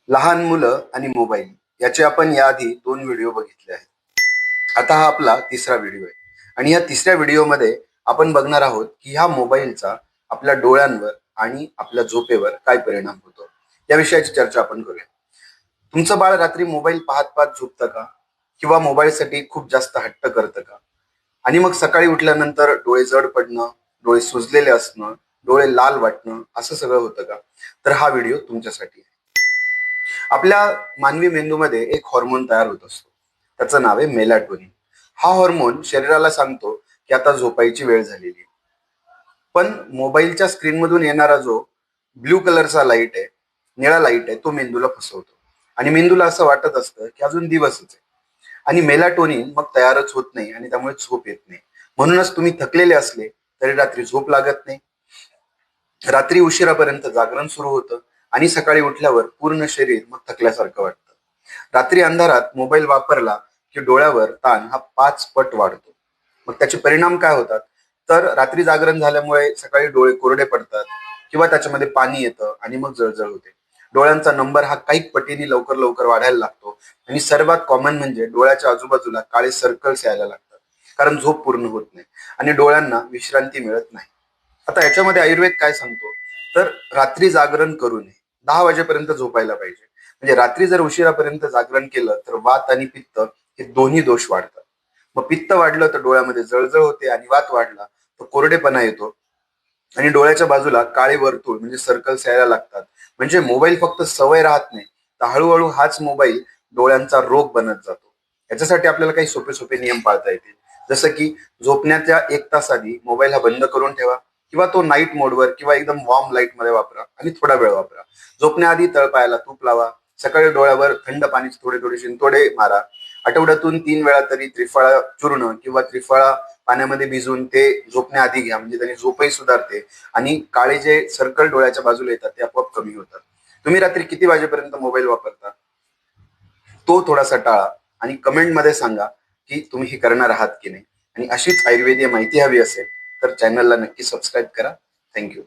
लहान मुलं आणि मोबाईल याचे आपण याआधी 2 व्हिडिओ बघितले आहेत. आता हा आपला तिसरा व्हिडिओ आहे आणि या तिसऱ्या व्हिडिओमध्ये आपण बघणार आहोत की ह्या मोबाईलचा आपल्या डोळ्यांवर आणि आपल्या झोपेवर काय परिणाम होतो. या विषयाची चर्चा आपण करूया. तुमचं बाळ रात्री मोबाईल पाहत पाहत झोपतं का? किंवा मोबाईलसाठी खूप जास्त हट्ट करतं का? आणि मग सकाळी उठल्यानंतर डोळे जड पडणं, डोळे सुजलेले असणं, डोळे लाल वाटणं असं सगळं होतं का? तर हा व्हिडिओ तुमच्यासाठी आहे. आपल्या मानवी मेंदूमध्ये एक हॉर्मोन तयार होत असतो. त्याचं नाव आहे मेलॅटोनिन. हा हॉर्मोन शरीराला सांगतो की आता झोपायची वेळ झालेली आहे. पण मोबाईलच्या स्क्रीनमधून येणारा जो ब्ल्यू कलरचा लाईट आहे, निळा लाईट आहे, तो मेंदूला फसवतो आणि मेंदूला असं वाटत असतं की अजून दिवसच आहे. आणि मेलाटोनिन मग तयारच होत नाही आणि त्यामुळे झोप येत नाही. म्हणूनच तुम्ही थकलेले असले तरी रात्री झोप लागत नाही. रात्री उशिरापर्यंत जागरण सुरू होतं आणि सकाळी उठल्यावर पूर्ण शरीर मग थकल्यासारखं वाटतं. रात्री अंधारात मोबाईल वापरला की डोळ्यावर ताण हा 5 पट वाढतो. मग त्याचे परिणाम काय होतात? तर रात्री जागरण झाल्यामुळे सकाळी डोळे कोरडे पडतात किंवा त्याच्यामध्ये पाणी येतं आणि मग जळजळ होते. डोळ्यांचा नंबर हा काही पटीने लवकर लवकर वाढायला लागतो आणि सर्वात कॉमन म्हणजे डोळ्याच्या आजूबाजूला काळे सर्कल्स यायला लागतात, कारण झोप पूर्ण होत नाही आणि डोळ्यांना विश्रांती मिळत नाही. आता याच्यामध्ये आयुर्वेद काय सांगतो? तर रात्री जागरण करू नये, 10 वाजेपर्यंत झोपायला पाहिजे. म्हणजे रात्री जर उशिरापर्यंत जागरण केलं तर वात आणि पित्त हे दोन्ही दोष वाढतात. मग पित्त वाढलं तर डोळ्यामध्ये जळजळ होते आणि वात वाढला तर कोरडेपणा येतो आणि डोळ्याच्या बाजूला काळे वर्तुळ म्हणजे सर्कल्स यायला लागतात. म्हणजे मोबाईल फक्त सवय राहत नाही, तर हळूहळू हाच मोबाईल डोळ्यांचा रोग बनत जातो. याच्यासाठी आपल्याला काही सोपे सोपे नियम पाळता येतील. जसं की झोपण्याच्या 1 तास आधी मोबाईल हा बंद करून ठेवा किंवा तो नाईट मोडवर किंवा एकदम वॉर्म लाईट मध्ये वापरा आणि थोडा वेळ वापरा. झोपण्याआधी तळपायाला तूप लावा. सकाळी डोळ्यावर थंड पाण्याचे थोडे थोडे शिंतोडे मारा. आठवड्यातून 3 वेळा तरी त्रिफळा चूर्ण किंवा त्रिफळा पाण्यामध्ये भिजवून ते झोपण्याआधी घ्या, म्हणजे त्याने झोपही सुधारते आणि काळे जे सर्कल डोळ्याच्या बाजूला येतात ते आपोआप कमी होतात. तुम्ही रात्री किती वाजेपर्यंत मोबाईल वापरता तो थोडासा टाळा आणि कमेंटमध्ये सांगा की तुम्ही हे करणार आहात की नाही. आणि अशीच आयुर्वेदीय माहिती हवी असेल तर चॅनलला नक्की सबस्क्राईब करा. थँक्यू.